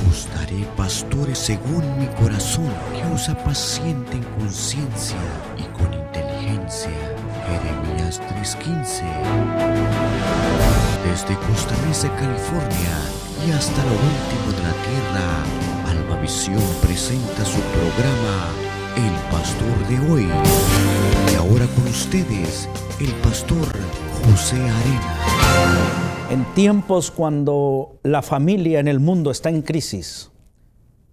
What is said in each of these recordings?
Os daré pastores según mi corazón, que os apacienten con ciencia y con inteligencia. Jeremías 3:15. Desde Costa Mesa, California, y hasta lo último de la tierra, Alma Visión presenta su programa El Pastor de Hoy. Y ahora con ustedes, el pastor José Arena. En tiempos cuando la familia en el mundo está en crisis,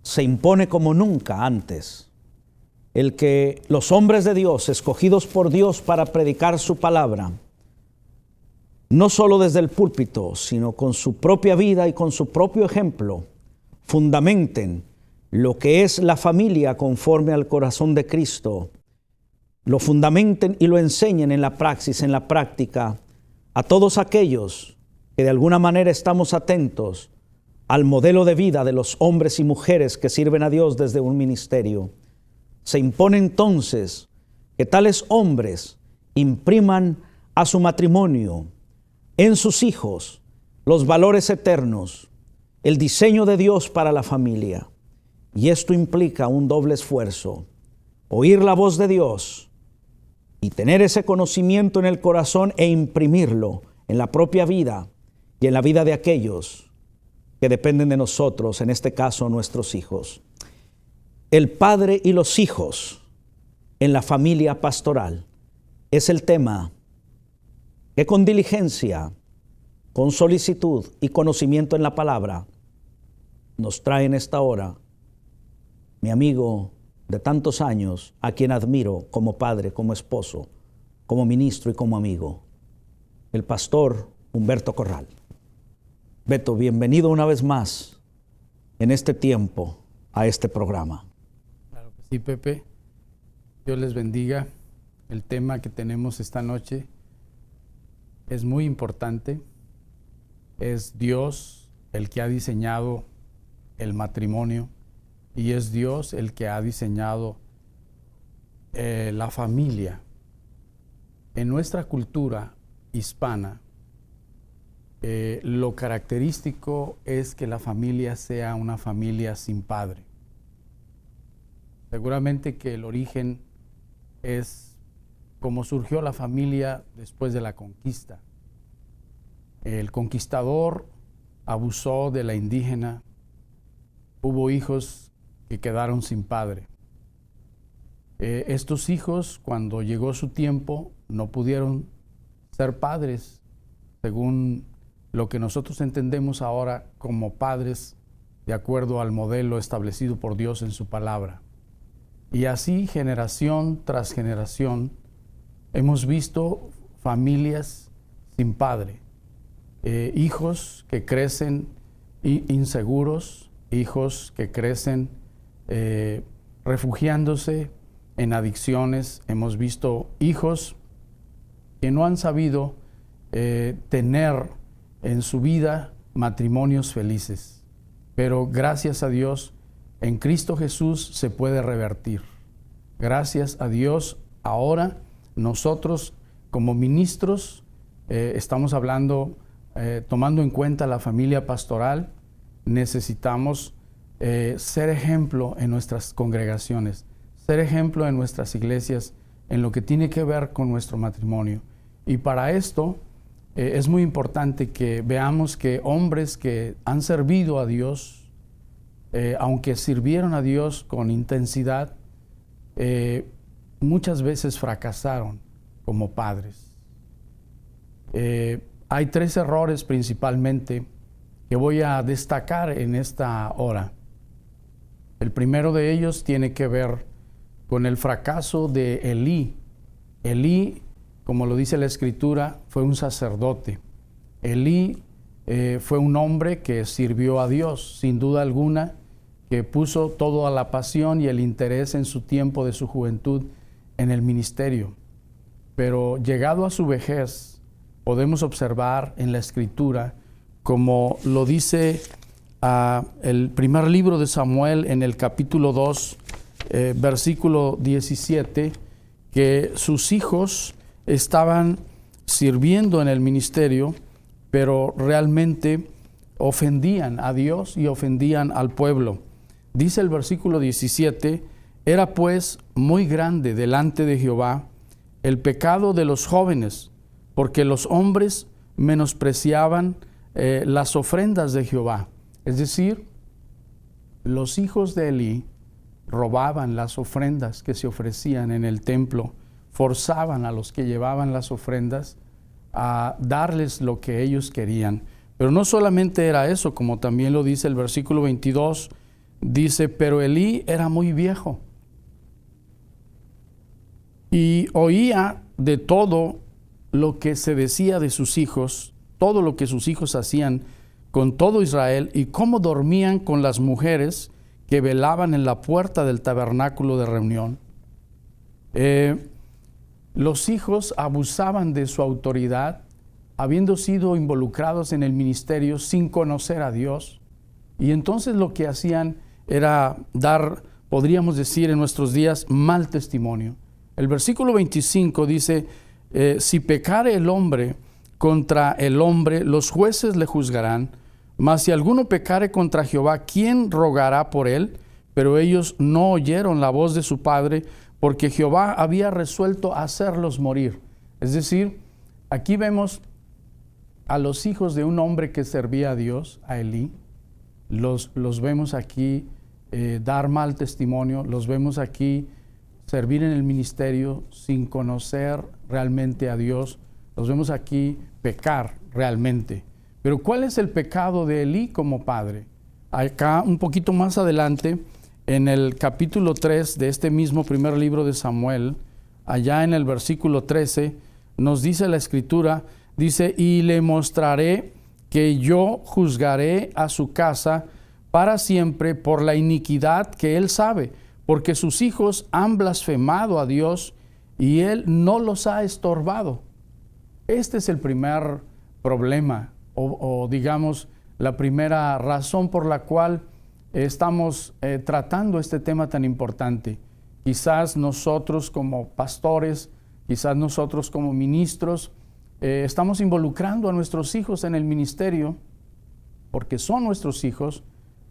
se impone como nunca antes el que los hombres de Dios, escogidos por Dios para predicar su palabra, no solo desde el púlpito, sino con su propia vida y con su propio ejemplo, fundamenten lo que es la familia conforme al corazón de Cristo, lo fundamenten y lo enseñen en la praxis, en la práctica, a todos aquellos que de alguna manera estamos atentos al modelo de vida de los hombres y mujeres que sirven a Dios desde un ministerio. Se impone entonces que tales hombres impriman a su matrimonio, en sus hijos, los valores eternos, el diseño de Dios para la familia. Y esto implica un doble esfuerzo: oír la voz de Dios y tener ese conocimiento en el corazón e imprimirlo en la propia vida y en la vida de aquellos que dependen de nosotros, en este caso nuestros hijos. El padre y los hijos en la familia pastoral es el tema que con diligencia, con solicitud y conocimiento en la palabra nos trae en esta hora mi amigo de tantos años, a quien admiro como padre, como esposo, como ministro y como amigo, el pastor Humberto Corral. Beto, bienvenido una vez más en este tiempo a este programa. Claro que sí, Pepe. Dios les bendiga. El tema que tenemos esta noche es muy importante. Es Dios el que ha diseñado el matrimonio y es Dios el que ha diseñado la familia. En nuestra cultura hispana, lo característico es que la familia sea una familia sin padre. Seguramente que el origen es como surgió la familia después de la conquista. El conquistador abusó de la indígena, hubo hijos que quedaron sin padre. Estos hijos, cuando llegó su tiempo, no pudieron ser padres, según lo que nosotros entendemos ahora como padres, de acuerdo al modelo establecido por Dios en su palabra. Y así, generación tras generación, hemos visto familias sin padre, hijos que crecen inseguros, hijos que crecen refugiándose en adicciones. Hemos visto hijos que no han sabido tener en su vida matrimonios felices, pero gracias a Dios, en Cristo Jesús se puede revertir. Gracias a Dios, ahora nosotros como ministros estamos hablando, tomando en cuenta la familia pastoral, necesitamos ser ejemplo en nuestras congregaciones, ser ejemplo en nuestras iglesias, en lo que tiene que ver con nuestro matrimonio. Y para esto es muy importante que veamos que hombres que han servido a Dios, aunque sirvieron a Dios con intensidad, muchas veces fracasaron como padres. Hay 3 errores principalmente que voy a destacar en esta hora. El primero de ellos tiene que ver con el fracaso de Elí. Elí, como lo dice la Escritura, fue un sacerdote. Elí fue un hombre que sirvió a Dios, sin duda alguna, que puso toda la pasión y el interés en su tiempo de su juventud en el ministerio. Pero llegado a su vejez, podemos observar en la Escritura, como lo dice el primer libro de Samuel en el capítulo 2, versículo 17, que sus hijos estaban sirviendo en el ministerio, pero realmente ofendían a Dios y ofendían al pueblo. Dice el versículo 17, era pues muy grande delante de Jehová el pecado de los jóvenes, porque los hombres menospreciaban las ofrendas de Jehová. Es decir, los hijos de Elí robaban las ofrendas que se ofrecían en el templo, forzaban a los que llevaban las ofrendas a darles lo que ellos querían. Pero no solamente era eso, como también lo dice el versículo 22, dice, pero Elí era muy viejo y oía de todo lo que se decía de sus hijos, todo lo que sus hijos hacían con todo Israel y cómo dormían con las mujeres que velaban en la puerta del tabernáculo de reunión. Los hijos abusaban de su autoridad, habiendo sido involucrados en el ministerio sin conocer a Dios. Y entonces lo que hacían era dar, podríamos decir en nuestros días, mal testimonio. El versículo 25 dice, si pecare el hombre contra el hombre, los jueces le juzgarán, mas si alguno pecare contra Jehová, ¿quién rogará por él? Pero ellos no oyeron la voz de su padre, porque Jehová había resuelto hacerlos morir. Es decir, aquí vemos a los hijos de un hombre que servía a Dios, a Elí. Los vemos aquí dar mal testimonio, los vemos aquí servir en el ministerio sin conocer realmente a Dios, los vemos aquí pecar realmente. Pero ¿cuál es el pecado de Elí como padre? Acá un poquito más adelante, en el capítulo 3 de este mismo primer libro de Samuel, allá en el versículo 13, nos dice la Escritura, dice, y le mostraré que yo juzgaré a su casa para siempre por la iniquidad que él sabe, porque sus hijos han blasfemado a Dios y él no los ha estorbado. Este es el primer problema, o digamos, la primera razón por la cual estamos tratando este tema tan importante. Quizás nosotros como pastores, quizás nosotros como ministros, estamos involucrando a nuestros hijos en el ministerio, porque son nuestros hijos,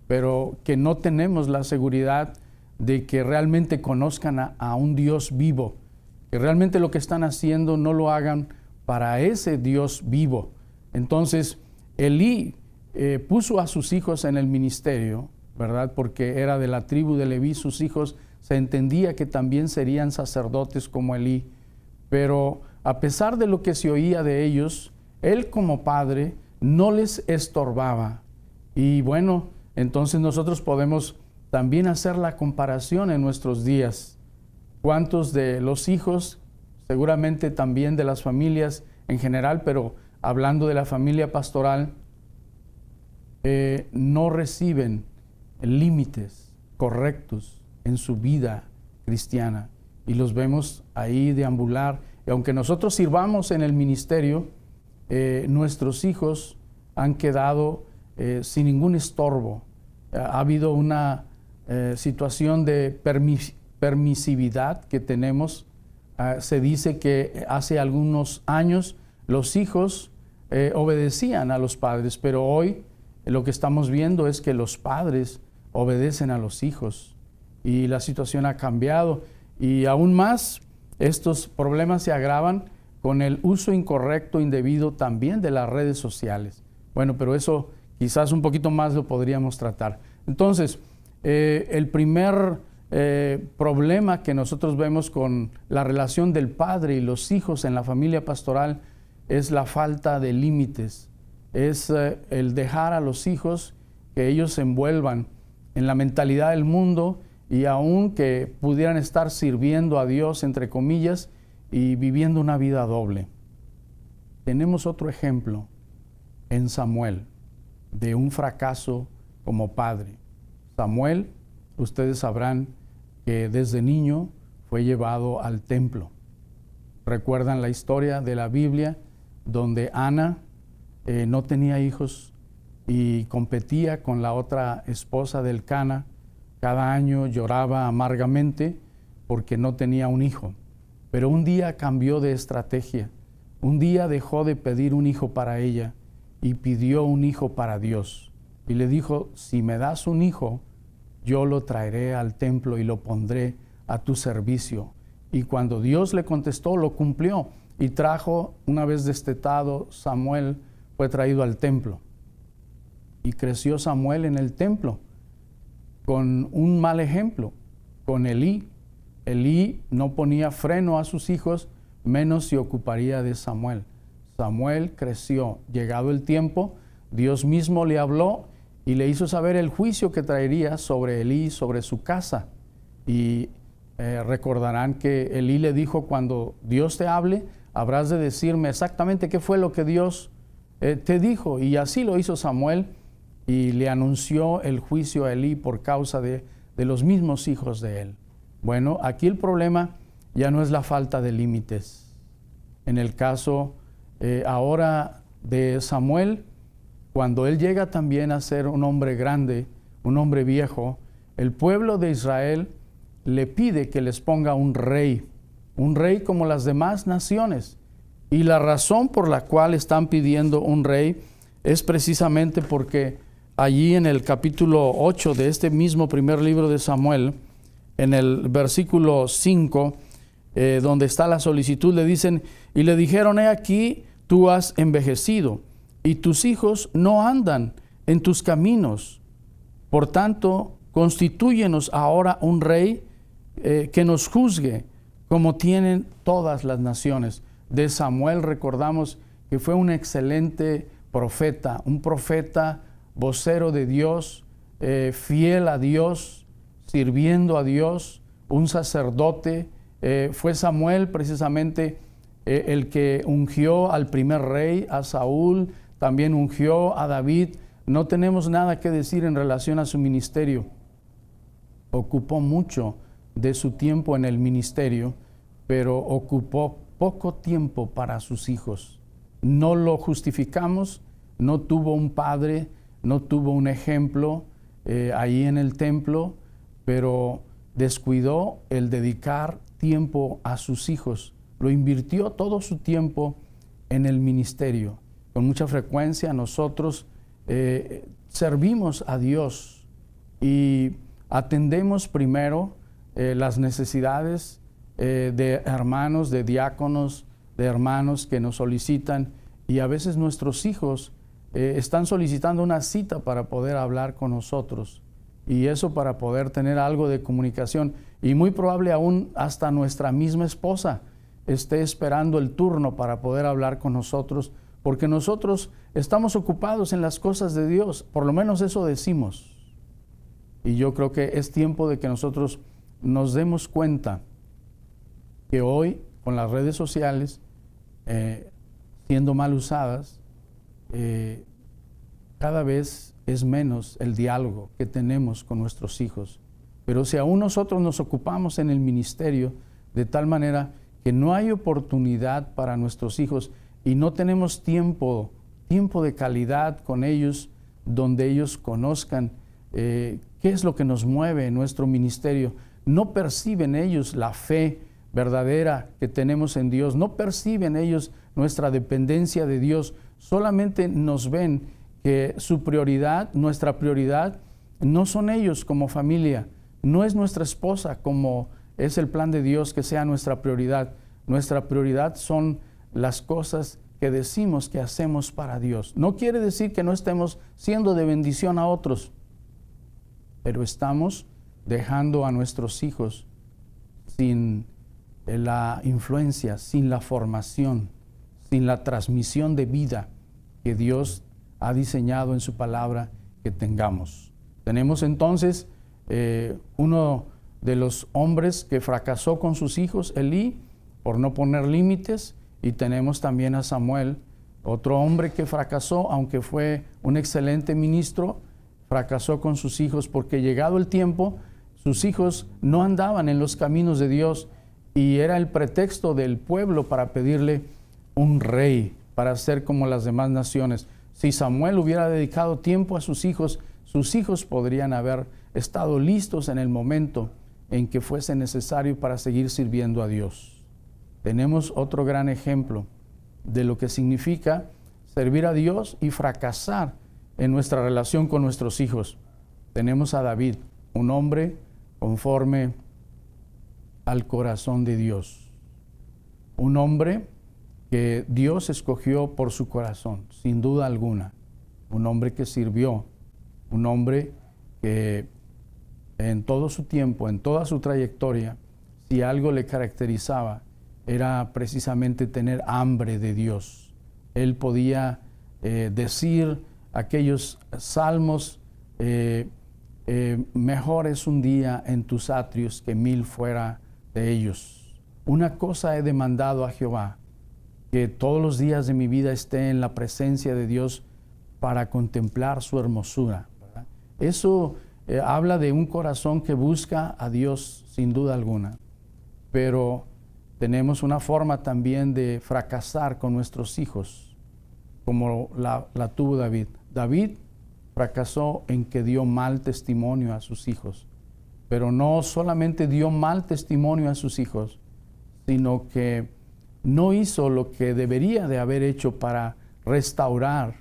pero que no tenemos la seguridad de que realmente conozcan a un Dios vivo, que realmente lo que están haciendo no lo hagan para ese Dios vivo. Entonces, Elí puso a sus hijos en el ministerio, ¿verdad? Porque era de la tribu de Leví, sus hijos se entendía que también serían sacerdotes como Elí, pero a pesar de lo que se oía de ellos, él como padre no les estorbaba. Y bueno, entonces nosotros podemos también hacer la comparación en nuestros días. ¿Cuántos de los hijos, seguramente también de las familias en general, pero hablando de la familia pastoral, no reciben límites correctos en su vida cristiana? Y los vemos ahí deambular. Y aunque nosotros sirvamos en el ministerio, nuestros hijos han quedado sin ningún estorbo. Ha habido una situación de permisividad que tenemos. Se dice que hace algunos años los hijos obedecían a los padres, pero hoy lo que estamos viendo es que los padres obedecen a los hijos y la situación ha cambiado. Y aún más, estos problemas se agravan con el uso incorrecto, indebido también de las redes sociales. Bueno, pero eso quizás un poquito más lo podríamos tratar. Entonces, el primer problema que nosotros vemos con la relación del padre y los hijos en la familia pastoral es la falta de límites. Es el dejar a los hijos que ellos se envuelvan en la mentalidad del mundo y aún que pudieran estar sirviendo a Dios, entre comillas, y viviendo una vida doble. Tenemos otro ejemplo en Samuel de un fracaso como padre. Samuel, ustedes sabrán que desde niño fue llevado al templo. ¿Recuerdan la historia de la Biblia donde Ana no tenía hijos y competía con la otra esposa del Cana? Cada año lloraba amargamente porque no tenía un hijo. Pero un día cambió de estrategia. Un día dejó de pedir un hijo para ella y pidió un hijo para Dios. Y le dijo, si me das un hijo, yo lo traeré al templo y lo pondré a tu servicio. Y cuando Dios le contestó, lo cumplió. Y trajo, una vez destetado, Samuel fue traído al templo. Y creció Samuel en el templo con un mal ejemplo, con Elí. Elí no ponía freno a sus hijos, menos se ocuparía de Samuel. Samuel creció. Llegado el tiempo, Dios mismo le habló y le hizo saber el juicio que traería sobre Elí, sobre su casa. Y recordarán que Elí le dijo, cuando Dios te hable, habrás de decirme exactamente qué fue lo que Dios te dijo. Y así lo hizo Samuel y le anunció el juicio a Elí por causa de los mismos hijos de él. Bueno, aquí el problema ya no es la falta de límites. En el caso ahora de Samuel, cuando él llega también a ser un hombre grande, un hombre viejo, el pueblo de Israel le pide que les ponga un rey como las demás naciones. Y la razón por la cual están pidiendo un rey es precisamente porque allí en el capítulo 8 de este mismo primer libro de Samuel, en el versículo 5, donde está la solicitud, le dicen, y le dijeron, he aquí, tú has envejecido, y tus hijos no andan en tus caminos. Por tanto, constitúyenos ahora un rey que nos juzgue, como tienen todas las naciones. De Samuel recordamos que fue un excelente profeta, un profeta vocero de Dios, fiel a Dios, sirviendo a Dios, un sacerdote. Fue Samuel precisamente el que ungió al primer rey, a Saúl, también ungió a David. No tenemos nada que decir en relación a su ministerio. Ocupó mucho de su tiempo en el ministerio, pero ocupó poco tiempo para sus hijos. No lo justificamos, no tuvo un padre, no tuvo un ejemplo ahí en el templo, pero descuidó el dedicar tiempo a sus hijos. Lo invirtió todo su tiempo en el ministerio. Con mucha frecuencia nosotros servimos a Dios y atendemos primero las necesidades de hermanos, de diáconos, de hermanos que nos solicitan, y a veces nuestros hijos están solicitando una cita para poder hablar con nosotros, y eso para poder tener algo de comunicación, y muy probable aún hasta nuestra misma esposa esté esperando el turno para poder hablar con nosotros, porque nosotros estamos ocupados en las cosas de Dios, por lo menos eso decimos. Y yo creo que es tiempo de que nosotros nos demos cuenta que hoy, con las redes sociales, siendo mal usadas, cada vez es menos el diálogo que tenemos con nuestros hijos. Pero si aún nosotros nos ocupamos en el ministerio de tal manera que no hay oportunidad para nuestros hijos y no tenemos tiempo de calidad con ellos, donde ellos conozcan qué es lo que nos mueve en nuestro ministerio, no perciben ellos la fe verdadera que tenemos en Dios, no perciben ellos nuestra dependencia de Dios, solamente nos ven que su prioridad, nuestra prioridad, no son ellos como familia, no es nuestra esposa como es el plan de Dios que sea nuestra prioridad. Nuestra prioridad son las cosas que decimos que hacemos para Dios. No quiere decir que no estemos siendo de bendición a otros, pero estamos dejando a nuestros hijos sin la influencia, sin la formación, sin la transmisión de vida que Dios ha diseñado en su palabra que tengamos. Tenemos entonces uno de los hombres que fracasó con sus hijos, Elí, por no poner límites, y tenemos también a Samuel, otro hombre que fracasó, aunque fue un excelente ministro, fracasó con sus hijos porque llegado el tiempo, sus hijos no andaban en los caminos de Dios y era el pretexto del pueblo para pedirle un rey, para ser como las demás naciones. Si Samuel hubiera dedicado tiempo a sus hijos podrían haber estado listos en el momento en que fuese necesario para seguir sirviendo a Dios. Tenemos otro gran ejemplo de lo que significa servir a Dios y fracasar en nuestra relación con nuestros hijos. Tenemos a David, un hombre conforme al corazón de Dios. Un hombre que Dios escogió por su corazón, sin duda alguna. Un hombre que sirvió, un hombre que en todo su tiempo, en toda su trayectoria, si algo le caracterizaba, era precisamente tener hambre de Dios. Él podía decir aquellos salmos, mejor es un día en tus atrios que 1000 fuera de ellos. Una cosa he demandado a Jehová, que todos los días de mi vida esté en la presencia de Dios para contemplar su hermosura, ¿verdad? Eso habla de un corazón que busca a Dios sin duda alguna, pero tenemos una forma también de fracasar con nuestros hijos, como la tuvo David. David fracasó en que dio mal testimonio a sus hijos, pero no solamente dio mal testimonio a sus hijos, sino que no hizo lo que debería de haber hecho para restaurar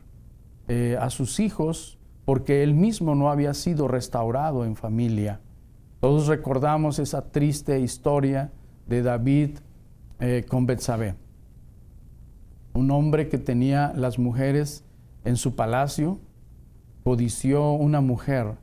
a sus hijos, porque él mismo no había sido restaurado en familia. Todos recordamos esa triste historia de David con Betsabé, un hombre que tenía las mujeres en su palacio, codició una mujer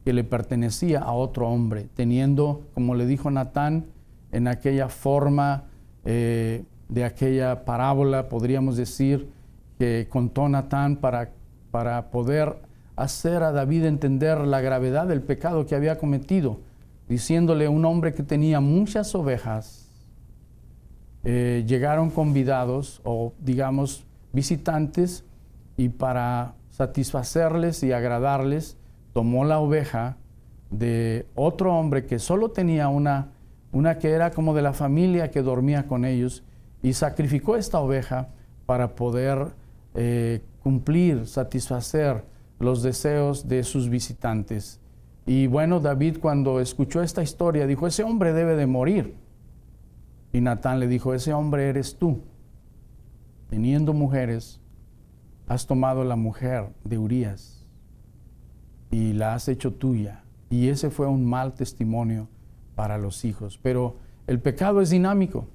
que le pertenecía a otro hombre, teniendo, como le dijo Natán, en aquella forma de aquella parábola, podríamos decir, que contó Natán para poder hacer a David entender la gravedad del pecado que había cometido, diciéndole a un hombre que tenía muchas ovejas, llegaron convidados o digamos visitantes, y para satisfacerles y agradarles tomó la oveja de otro hombre que solo tenía una que era como de la familia que dormía con ellos, y sacrificó esta oveja para poder cumplir, satisfacer los deseos de sus visitantes. Y bueno, David, cuando escuchó esta historia, dijo: ese hombre debe de morir. Y Natán le dijo: ese hombre eres tú. Teniendo mujeres, has tomado la mujer de Urías y la has hecho tuya. Y ese fue un mal testimonio para los hijos. Pero el pecado es dinámico.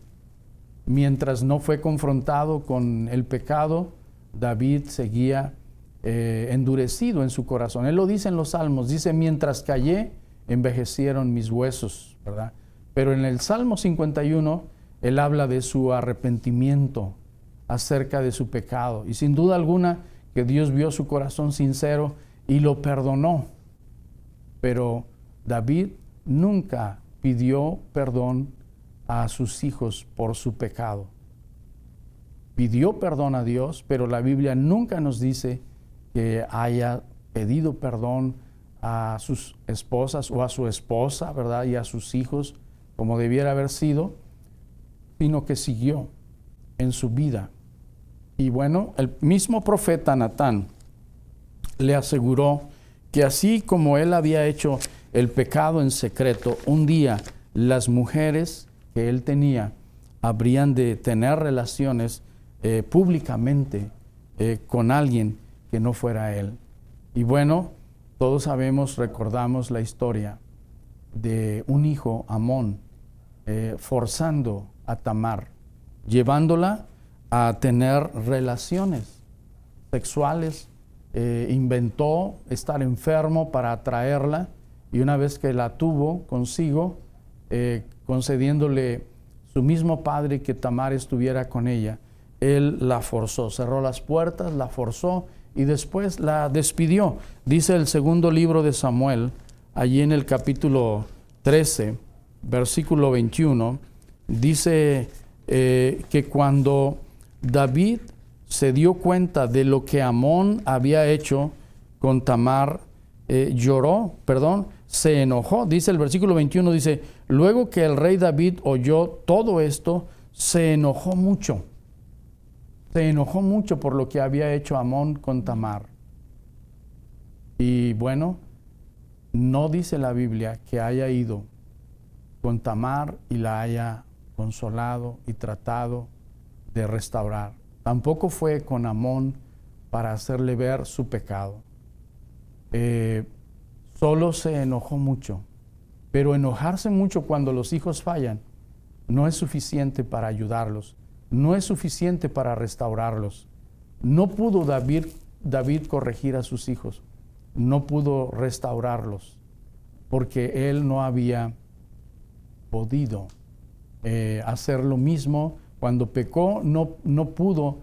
Mientras no fue confrontado con el pecado, David seguía endurecido en su corazón. Él lo dice en los Salmos, dice: mientras callé, envejecieron mis huesos, ¿verdad? Pero en el Salmo 51, él habla de su arrepentimiento acerca de su pecado. Y sin duda alguna que Dios vio su corazón sincero y lo perdonó. Pero David nunca pidió perdón a sus hijos por su pecado. Pidió perdón a Dios, pero la Biblia nunca nos dice que haya pedido perdón a sus esposas o a su esposa, ¿verdad? Y a sus hijos, como debiera haber sido, sino que siguió en su vida. Y bueno, el mismo profeta Natán le aseguró que así como él había hecho el pecado en secreto, un día las mujeres que él tenía habrían de tener relaciones públicamente con alguien que no fuera él. Y bueno, todos sabemos, recordamos la historia de un hijo, Amón, forzando a Tamar, llevándola a tener relaciones sexuales, inventó estar enfermo para atraerla, y una vez que la tuvo consigo, concediéndole su mismo padre que Tamar estuviera con ella, él la forzó, cerró las puertas, la forzó y después la despidió. Dice el segundo libro de Samuel, allí en el capítulo 13, versículo 21, dice que cuando David se dio cuenta de lo que Amón había hecho con Tamar, se enojó. Dice el versículo 21, dice: luego que el rey David oyó todo esto, se enojó mucho. Se enojó mucho por lo que había hecho Amón con Tamar. Y bueno, no dice la Biblia que haya ido con Tamar y la haya consolado y tratado de restaurar. Tampoco fue con Amón para hacerle ver su pecado. Solo se enojó mucho, pero enojarse mucho cuando los hijos fallan no es suficiente para ayudarlos, no es suficiente para restaurarlos. No pudo David corregir a sus hijos, no pudo restaurarlos, porque él no había podido hacer lo mismo. Cuando pecó, no pudo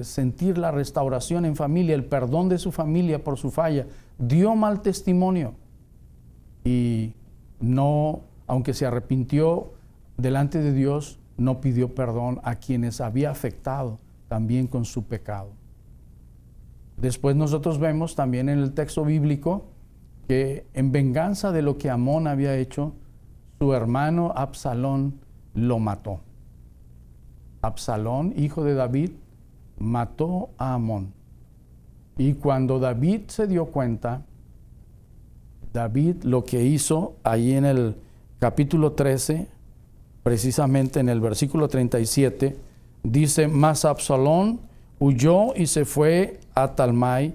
sentir la restauración en familia, el perdón de su familia por su falla. Dio mal testimonio y no, aunque se arrepintió delante de Dios, no pidió perdón a quienes había afectado también con su pecado. Después nosotros vemos también en el texto bíblico que en venganza de lo que Amón había hecho, su hermano Absalón lo mató. Absalón, hijo de David, mató a Amón. Y cuando David se dio cuenta, David lo que hizo ahí en el capítulo 13, precisamente en el versículo 37, dice: mas Absalón huyó y se fue a Talmai,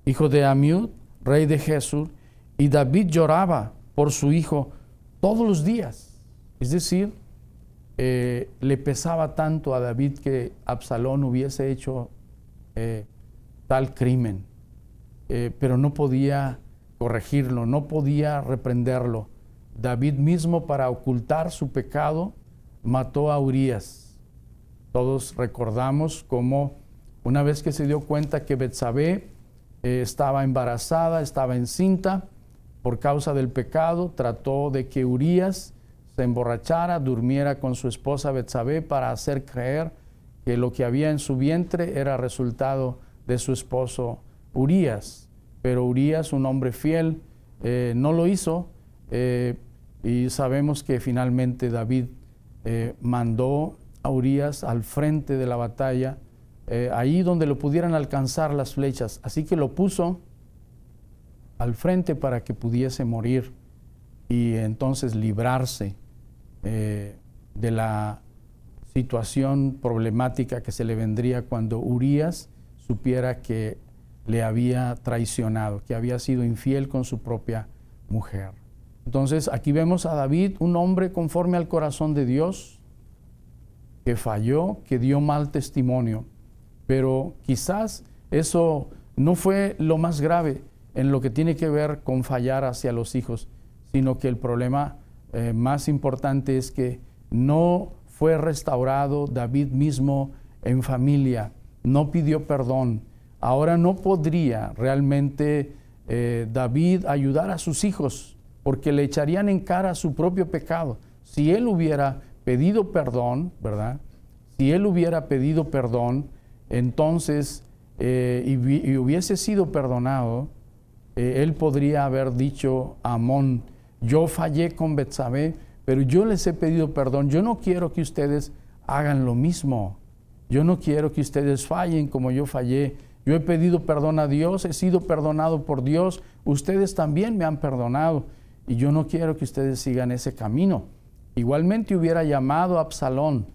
hijo de Amiud, rey de Gesur, y David lloraba por su hijo todos los días. Es decir, le pesaba tanto a David que Absalón hubiese hecho tal crimen, pero no podía corregirlo, no podía reprenderlo. David mismo, para ocultar su pecado, mató a Urías. Todos recordamos cómo una vez que se dio cuenta que Betsabé estaba embarazada, estaba encinta por causa del pecado, trató de que Urías se emborrachara, durmiera con su esposa Betsabé para hacer creer que lo que había en su vientre era resultado de su esposo Urías. Pero Urías, un hombre fiel, no lo hizo, y sabemos que finalmente David mandó a Urías al frente de la batalla, ahí donde lo pudieran alcanzar las flechas. Así que lo puso al frente para que pudiese morir y entonces librarse de la situación problemática que se le vendría cuando Urías supiera que le había traicionado, que había sido infiel con su propia mujer. Entonces aquí vemos a David, un hombre conforme al corazón de Dios, que falló, que dio mal testimonio, pero quizás eso no fue lo más grave en lo que tiene que ver con fallar hacia los hijos, sino que el problema más importante es que no fue restaurado David mismo en familia, no pidió perdón. Ahora no podría realmente David ayudar a sus hijos, porque le echarían en cara su propio pecado. Si él hubiera pedido perdón, ¿verdad? Si él hubiera pedido perdón, entonces, y hubiese sido perdonado, él podría haber dicho a Amón: yo fallé con Betsabé, pero yo les he pedido perdón. Yo no quiero que ustedes hagan lo mismo. Yo no quiero que ustedes fallen como yo fallé. Yo he pedido perdón a Dios, he sido perdonado por Dios. Ustedes también me han perdonado y yo no quiero que ustedes sigan ese camino. Igualmente hubiera llamado a Absalón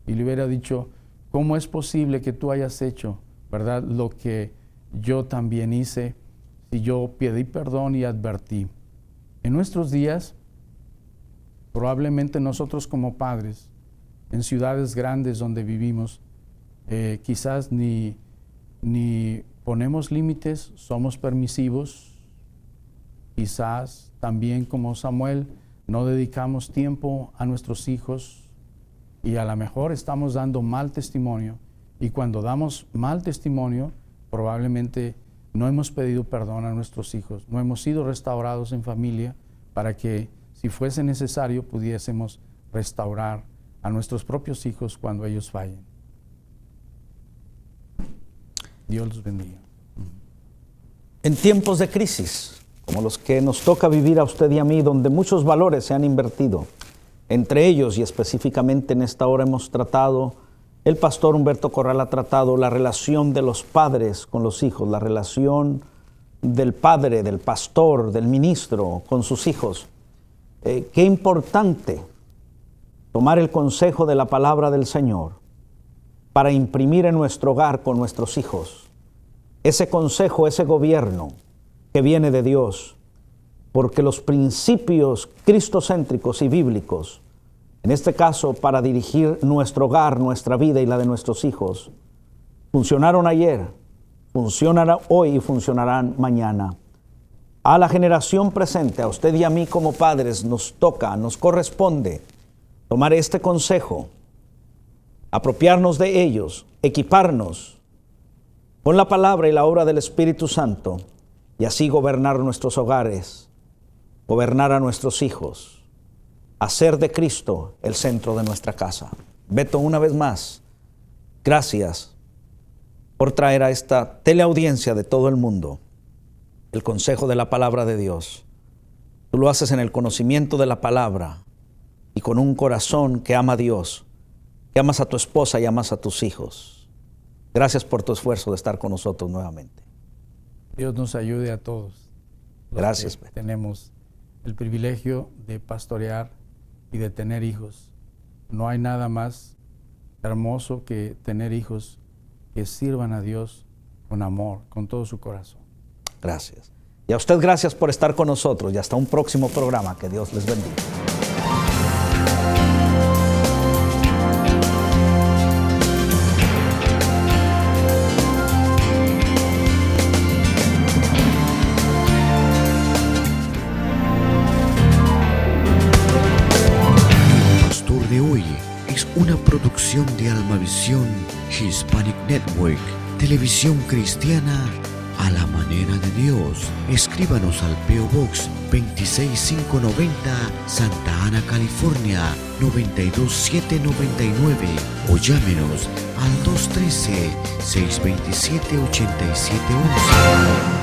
y le hubiera dicho: ¿cómo es posible que tú hayas hecho, verdad, lo que yo también hice, si yo pedí perdón y advertí? En nuestros días, probablemente nosotros como padres, en ciudades grandes donde vivimos, quizás ni ponemos límites, somos permisivos. Quizás también como Samuel no dedicamos tiempo a nuestros hijos y a lo mejor estamos dando mal testimonio. Y cuando damos mal testimonio, probablemente no hemos pedido perdón a nuestros hijos, no hemos sido restaurados en familia para que, si fuese necesario, pudiésemos restaurar a nuestros propios hijos cuando ellos fallen. Dios los bendiga. En tiempos de crisis, como los que nos toca vivir a usted y a mí, donde muchos valores se han invertido, entre ellos y específicamente en esta hora hemos tratado, el pastor Humberto Corral ha tratado la relación de los padres con los hijos, la relación del padre, del pastor, del ministro con sus hijos. Qué importante tomar el consejo de la palabra del Señor para imprimir en nuestro hogar con nuestros hijos. ese consejo, ese gobierno que viene de Dios, porque los principios cristocéntricos y bíblicos, en este caso para dirigir nuestro hogar, nuestra vida y la de nuestros hijos, funcionaron ayer, funcionarán hoy y funcionarán mañana. A la generación presente, a usted y a mí como padres, nos toca, nos corresponde tomar este consejo, apropiarnos de ellos, equiparnos con la palabra y la obra del Espíritu Santo y así gobernar nuestros hogares, gobernar a nuestros hijos, hacer de Cristo el centro de nuestra casa. Beto, una vez más, gracias por traer a esta teleaudiencia de todo el mundo el consejo de la palabra de Dios. Tú lo haces en el conocimiento de la palabra y con un corazón que ama a Dios, que amas a tu esposa y amas a tus hijos. Gracias por tu esfuerzo de estar con nosotros nuevamente. Dios nos ayude a todos. Gracias. Tenemos el privilegio de pastorear y de tener hijos. No hay nada más hermoso que tener hijos que sirvan a Dios con amor, con todo su corazón. Gracias. Y a usted gracias por estar con nosotros y hasta un próximo programa. Que Dios les bendiga. El Pastor de Hoy es una producción de Almavisión Hispanic Network, televisión cristiana a la manera de Dios. Escríbanos al P.O. Box 26590, Santa Ana, California 92799 o llámenos al 213-627-8711.